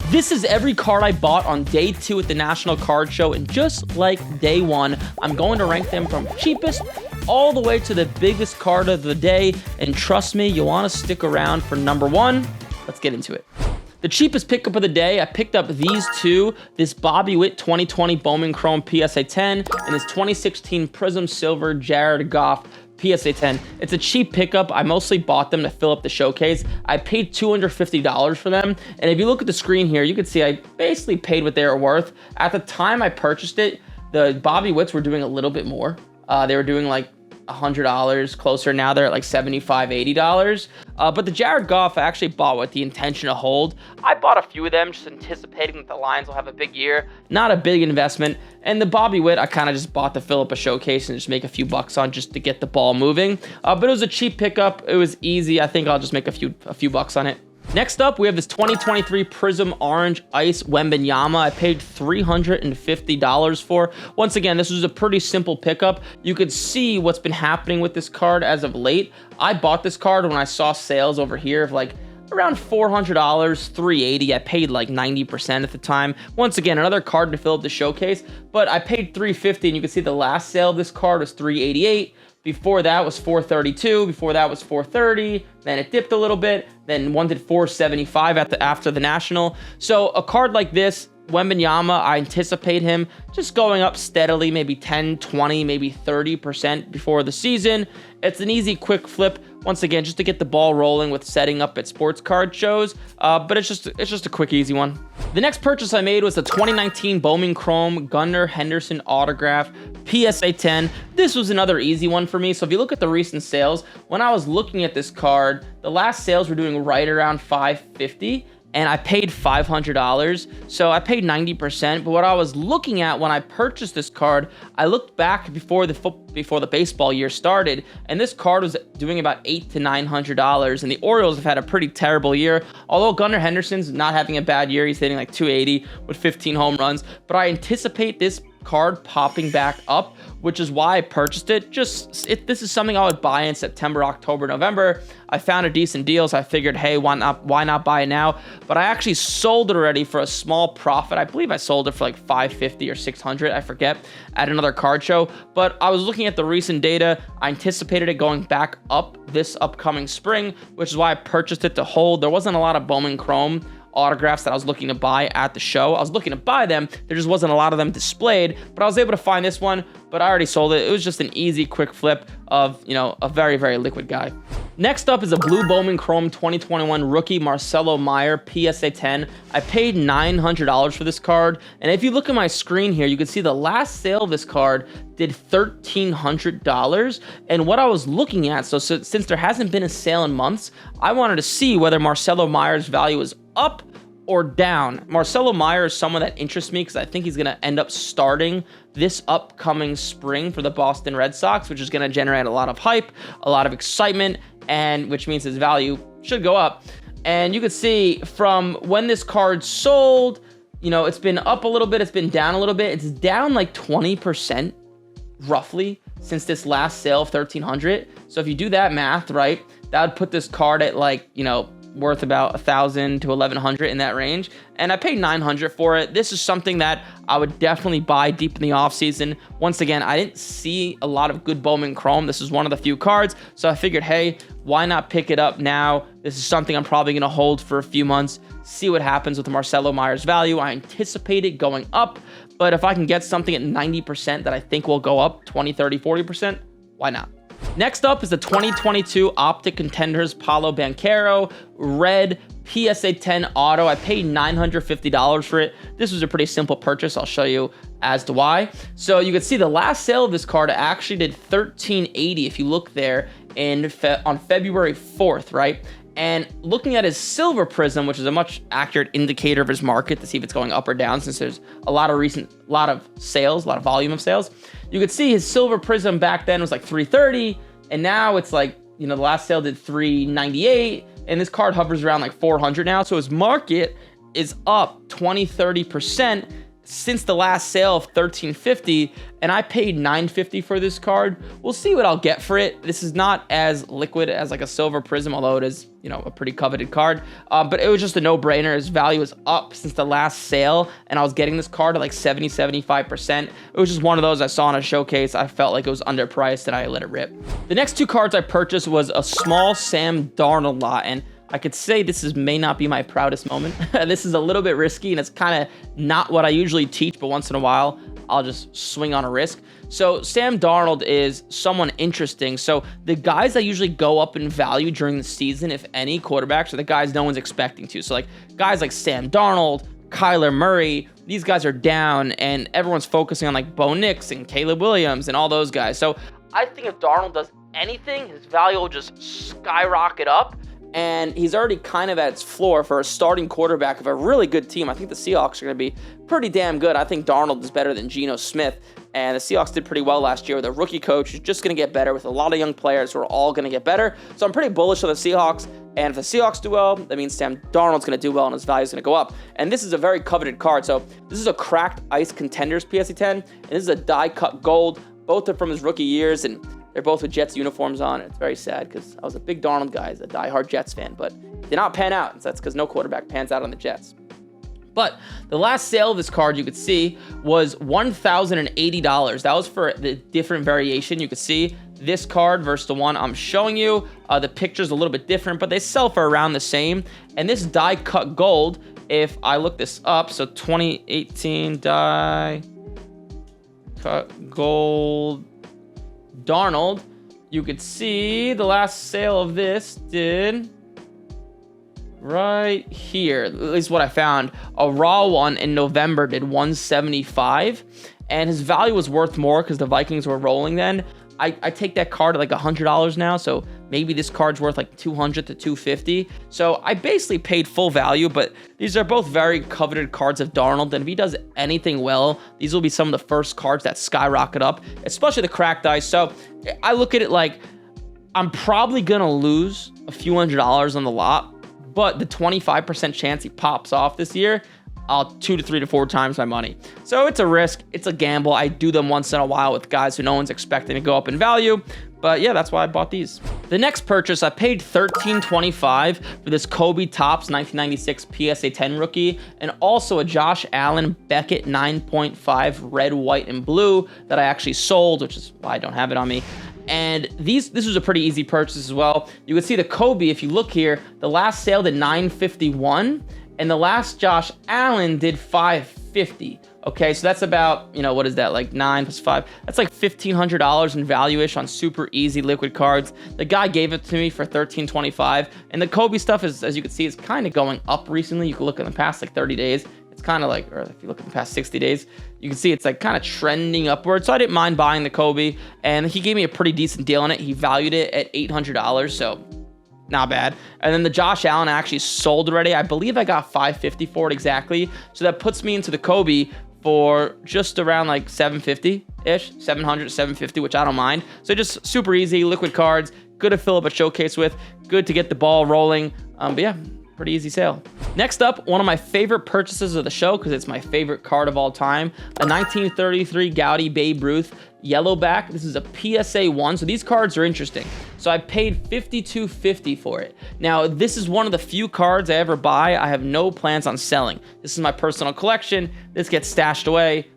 This is every card I bought on day 2 at the National Card Show, and just like day 1, I'm going to rank them from cheapest all the way to the biggest card of the day, and trust me, you'll want to stick around for number 1. Let's get into it. The cheapest pickup of the day, I picked up these two, this Bobby Witt 2020 Bowman Chrome PSA 10 and this 2016 Prism Silver Jared Goff PSA 10. It's a cheap pickup. I mostly bought them to fill up the showcase. I paid $250 for them. And if you look at the screen here, you can see I basically paid what they were worth. At the time I purchased it, the Bobby Witts were doing a little bit more. They were doing like $100 closer. Now they're at like $75, $80. But the Jared Goff I actually bought with the intention to hold. I bought a few of them just anticipating that the Lions will have a big year. Not a big investment. And the Bobby Witt I kind of just bought to fill up a showcase and just make a few bucks on just to get the ball moving. But it was a cheap pickup. It was easy. I think I'll just make a few bucks on it. Next up, we have this 2023 Prism Orange Ice Wembanyama. I paid $350 for. Once again, this was a pretty simple pickup. You could see what's been happening with this card as of late. I bought this card when I saw sales over here of like around $400, $380. I paid like 90% at the time. Once again, another card to fill up the showcase, but I paid $350, and you can see the last sale of this card was $388. Before that was $432. Before that was $430. Then it dipped a little bit. Then one did $475 after the National. So a card like this, Wembanyama, I anticipate him just going up steadily, maybe 10, 20, maybe 30% before the season. It's an easy, quick flip. Once again, just to get the ball rolling with setting up at sports card shows, but it's just a quick, easy one. The next purchase I made was the 2019 Bowman Chrome Gunnar Henderson autograph PSA 10. This was another easy one for me. So if you look at the recent sales, when I was looking at this card, the last sales were doing right around $550. And I paid $500, so I paid 90%. But what I was looking at when I purchased this card, I looked back before the baseball year started, and this card was doing about $800 to $900. And the Orioles have had a pretty terrible year. Although Gunnar Henderson's not having a bad year, he's hitting like 280 with 15 home runs. But I anticipate this card popping back up, which is why I purchased it. This is something I would buy in September, October, November. I found a decent deal, so I figured, hey, why not buy it now? But I actually sold it already for a small profit. I believe I sold it for like $550 or $600, I forget, at another card show. But I was looking at the recent data. I anticipated it going back up this upcoming spring, which is why I purchased it to hold. There wasn't a lot of Bowman Chrome autographs that I was looking to buy at the show. I was looking to buy them. There just wasn't a lot of them displayed, but I was able to find this one, but I already sold it. It was just an easy, quick flip of, a very, very liquid guy. Next up is a blue Bowman Chrome 2021 rookie Marcelo Meyer PSA 10. I paid $900 for this card, and if you look at my screen here, you can see the last sale of this card did $1,300. And what I was looking at, so since there hasn't been a sale in months, I wanted to see whether Marcelo Meyer's value is up or down. Marcelo Meyer is someone that interests me because I think he's going to end up starting this upcoming spring for the Boston Red Sox, which is going to generate a lot of hype, a lot of excitement, and which means his value should go up. And you can see from when this card sold, it's been up a little bit, it's been down a little bit. It's down like 20% roughly since this last sale of $1,300. So if you do that math, right, that would put this card at like, worth about $1,000 to $1,100 in that range, and I paid $900 for it. This is something that I would definitely buy deep in the offseason. Once again, I didn't see a lot of good Bowman Chrome. This is one of the few cards, so I figured, hey, why not pick it up now? This is something I'm probably going to hold for a few months, see what happens with Marcelo Meyer's value. I anticipate it going up, but if I can get something at 90% that I think will go up 20, 30, 40%, why not? Next up is the 2022 Optic Contenders Paulo Banchero Red PSA 10 Auto. I paid $950 for it. This was a pretty simple purchase. I'll show you as to why. So you can see the last sale of this card actually did $1,380 if you look there on February 4th, right? And looking at his silver prism, which is a much accurate indicator of his market to see if it's going up or down, since there's a lot of sales, a lot of volume of sales, you could see his silver prism back then was like $330, and now it's like, the last sale did $398, and this card hovers around like $400 now. So his market is up 20, 30%. since the last sale of $13.50, and I paid $9.50 for this card. We'll see what I'll get for it. This is not as liquid as like a silver prism, although it is, you know, a pretty coveted card. But it was just a no-brainer. His value is up since the last sale, and I was getting this card at like 70-75%. It was just one of those I saw in a showcase. I felt like it was underpriced, and I let it rip. The next two cards I purchased was a small Sam Darnold lot, and I could say this may not be my proudest moment. This is a little bit risky, and it's kind of not what I usually teach, but once in a while, I'll just swing on a risk. So Sam Darnold is someone interesting. So the guys that usually go up in value during the season, if any, quarterbacks, are the guys no one's expecting to. So like guys like Sam Darnold, Kyler Murray, these guys are down, and everyone's focusing on like Bo Nix and Caleb Williams and all those guys. So I think if Darnold does anything, his value will just skyrocket up. And he's already kind of at its floor for a starting quarterback of a really good team. I think the Seahawks are going to be pretty damn good. I think Darnold is better than Geno Smith. And the Seahawks did pretty well last year with a rookie coach who's just going to get better with a lot of young players who are all going to get better. So I'm pretty bullish on the Seahawks. And if the Seahawks do well, that means Sam Darnold's going to do well and his value is going to go up. And this is a very coveted card. So this is a cracked ice contenders PSA 10. And this is a die-cut gold. Both are from his rookie years, and they're both with Jets uniforms on. It's very sad because I was a big Darnold guy, as a diehard Jets fan, but did not pan out. And that's because no quarterback pans out on the Jets. But the last sale of this card, you could see, was $1,080. That was for the different variation. You could see this card versus the one I'm showing you. The picture's a little bit different, but they sell for around the same. And this die-cut gold, if I look this up, so 2018 die-cut gold Darnold, you could see the last sale of this did right here, at least what I found. A raw one in November did $175, and his value was worth more because the Vikings were rolling then. I take that card at like $100 now, so maybe this card's worth like $200 to $250. So I basically paid full value, but these are both very coveted cards of Darnold, and if he does anything well, these will be some of the first cards that skyrocket up, especially the cracked ice. So I look at it like I'm probably gonna lose a few $100s on the lot, but the 25% chance he pops off this year, I'll 2 to 3 to 4 times my money. So it's a risk, it's a gamble. I do them once in a while with guys who no one's expecting to go up in value. But yeah, that's why I bought these. The next purchase, I paid $13.25 for this Kobe Topps 1996 PSA 10 rookie, and also a Josh Allen Beckett 9.5 red, white, and blue that I actually sold, which is why I don't have it on me. And this was a pretty easy purchase as well. You can see the Kobe, if you look here, the last sale did $951. And the last Josh Allen did $550. Okay, so that's about, you know, what is that, like 9 plus 5? That's like $1,500 in value-ish on super easy liquid cards. The guy gave it to me for $13.25. And the Kobe stuff, is, as you can see, is kind of going up recently. You can look in the past like 30 days. It's kind of like, or if you look at the past 60 days, you can see it's like kind of trending upward. So I didn't mind buying the Kobe. And he gave me a pretty decent deal on it. He valued it at $800, so not bad. And then the Josh Allen I actually sold already. I believe I got $550 for it exactly. So that puts me into the Kobe for just around like $750-ish, $700, $750, which I don't mind. So just super easy, liquid cards, good to fill up a showcase with, good to get the ball rolling. But yeah, pretty easy sale. Next up, one of my favorite purchases of the show, because it's my favorite card of all time, a 1933 Gaudy Babe Ruth Yellowback. This is a PSA 1, so these cards are interesting. So I paid $52.50 for it. Now, this is one of the few cards I ever buy I have no plans on selling. This is my personal collection. This gets stashed away.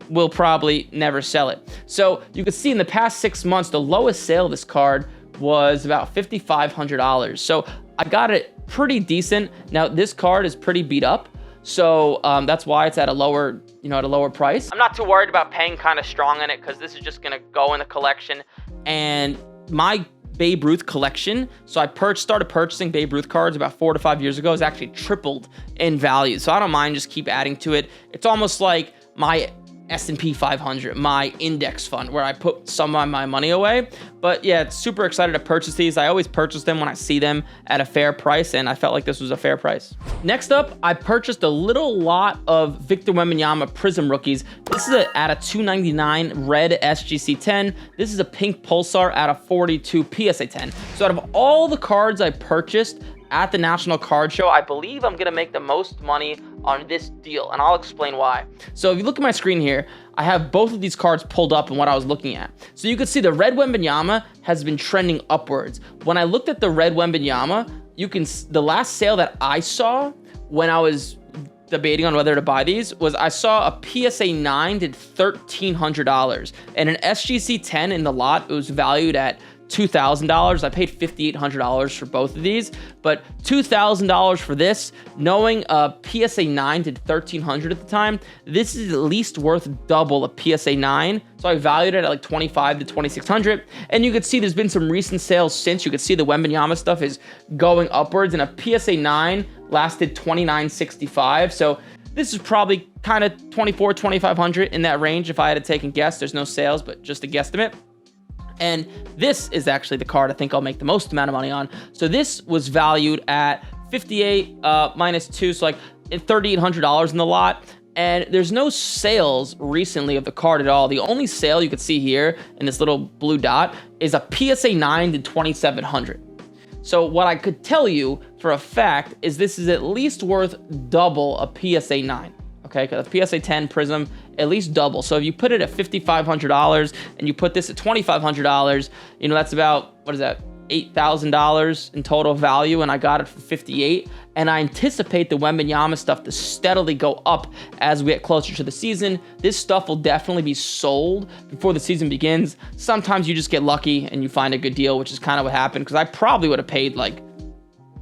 We'll probably never sell it. So you can see in the past 6 months, the lowest sale of this card was about $5,500. So I got it pretty decent. Now, this card is pretty beat up. So that's why it's at a lower, at a lower price. I'm not too worried about paying kind of strong on it because this is just gonna go in the collection. And my Babe Ruth collection, so I started purchasing Babe Ruth cards about 4 to 5 years ago, has actually tripled in value. So I don't mind just keep adding to it. It's almost like my S&P 500, my index fund, where I put some of my money away. But yeah, it's super excited to purchase these. I always purchase them when I see them at a fair price, and I felt like this was a fair price. Next up, I purchased a little lot of Victor Wembanyama Prism rookies. This is at a $299 red SGC 10. This is a pink Pulsar at a 42 PSA 10. So out of all the cards I purchased at the National Card Show, I believe I'm going to make the most money on this deal, and I'll explain why. So if you look at my screen here, I have both of these cards pulled up and what I was looking at. So you can see the red Wembanyama has been trending upwards. When I looked at the red Wembanyama, the last sale that I saw when I was debating on whether to buy these was I saw a PSA 9 did $1,300 and an SGC 10 in the lot. It was valued at $2,000. I paid $5,800 for both of these, but $2,000 for this, knowing a PSA 9 did $1,300 at the time, this is at least worth double a PSA 9. So I valued it at like $2,500 to $2,600. And you could see there's been some recent sales since. You could see the Wembanyama stuff is going upwards, and a PSA 9 lasted $2,965. So this is probably kind of $2,400, $2,500 in that range if I had to take a guess. There's no sales, but just a guesstimate. And this is actually the card I think I'll make the most amount of money on. So this was valued at 58 minus 2, so like $3,800 in the lot. And there's no sales recently of the card at all. The only sale you could see here in this little blue dot is a PSA 9 to $2,700. So what I could tell you for a fact is this is at least worth double a PSA 9. Okay, because a PSA 10 Prism, at least double. So if you put it at $5,500 and you put this at $2,500, you know, that's about, what is that, $8,000 in total value, and I got it for $58,000. And I anticipate the Wembanyama stuff to steadily go up as we get closer to the season. This stuff will definitely be sold before the season begins. Sometimes you just get lucky and you find a good deal, which is kind of what happened, because I probably would have paid like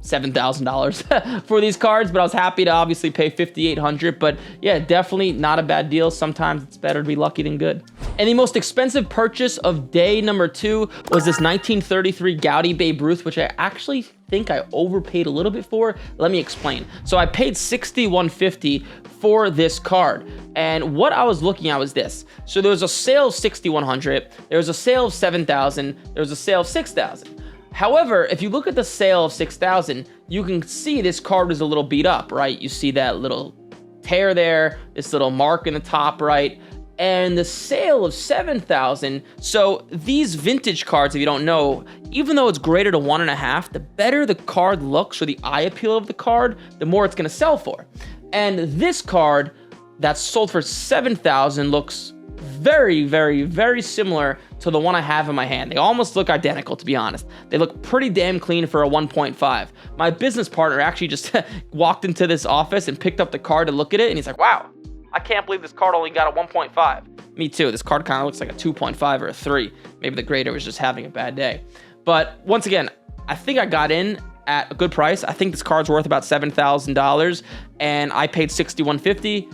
$7,000 for these cards, but I was happy to obviously pay $5,800. But yeah, definitely not a bad deal. Sometimes it's better to be lucky than good. And the most expensive purchase of day number 2 was this 1933 Gaudy Babe Ruth, which I actually think I overpaid a little bit for. Let me explain. So I paid $6,150 for this card, and what I was looking at was this. So there was a sale of $6,100, there was a sale of $7,000, there was a sale of $6,000. However, if you look at the sale of $6,000, you can see this card is a little beat up, right? You see that little tear there, this little mark in the top right, and the sale of $7,000. So these vintage cards, if you don't know, even though it's graded to 1.5, the better the card looks or the eye appeal of the card, the more it's gonna sell for. And this card that's sold for $7,000 looks very, very, very similar to the one I have in my hand. They almost look identical, to be honest. They look pretty damn clean for a 1.5. My business partner actually just walked into this office and picked up the card to look at it, and he's like, wow, I can't believe this card only got a 1.5. Me too. This card kind of looks like a 2.5 or a 3. Maybe the grader was just having a bad day. But once again, I think I got in at a good price. I think this card's worth about $7,000, and I paid $6,150.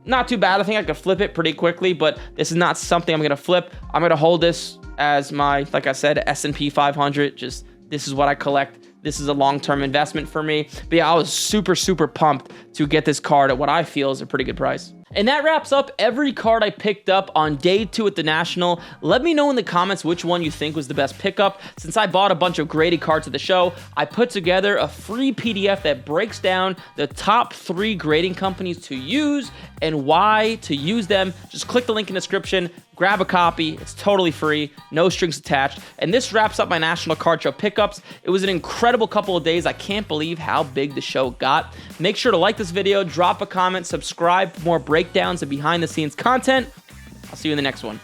Not too bad. I think I could flip it pretty quickly, but this is not something I'm going to flip. I'm going to hold this as my, like I said, S&P 500. Just, this is what I collect. This is a long-term investment for me. But yeah, I was super, super pumped to get this card at what I feel is a pretty good price. And that wraps up every card I picked up on day 2 at the National. Let me know in the comments which one you think was the best pickup. Since I bought a bunch of graded cards at the show, I put together a free PDF that breaks down the top 3 grading companies to use and why to use them. Just click the link in the description, grab a copy. It's totally free, no strings attached. And this wraps up my National Card Show pickups. It was an incredible couple of days. I can't believe how big the show got. Make sure to like this video, drop a comment, subscribe for more breakdowns and behind the scenes content. I'll see you in the next one.